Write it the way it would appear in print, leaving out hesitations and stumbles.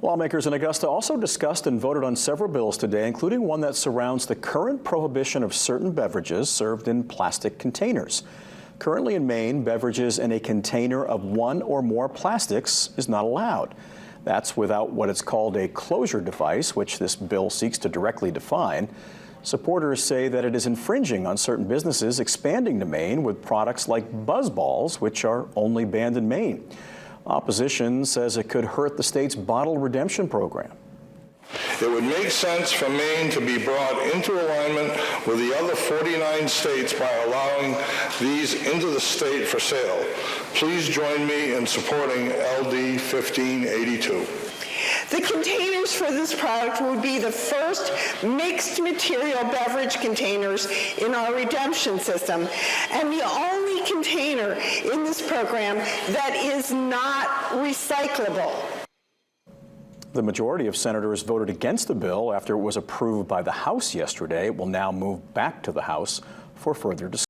Lawmakers in Augusta also discussed and voted on several bills today, including one that surrounds the current prohibition of certain beverages served in plastic containers. Currently in Maine, beverages in a container of one or more plastics is not allowed. That's without what is called a closure device, which this bill seeks to directly define. Supporters say that it is infringing on certain businesses expanding to Maine with products like buzz balls, which are only banned in Maine. Opposition says it could hurt the state's bottle redemption program. It would make sense for Maine to be brought into alignment with the other 49 states by allowing these into the state for sale. Please join me in supporting LD 1582. The containers for this product would be the first mixed material beverage containers in our redemption system, and the only container in this program that is not recyclable. The majority of senators voted against the bill after it was approved by the House yesterday. It will now move back to the House for further discussion.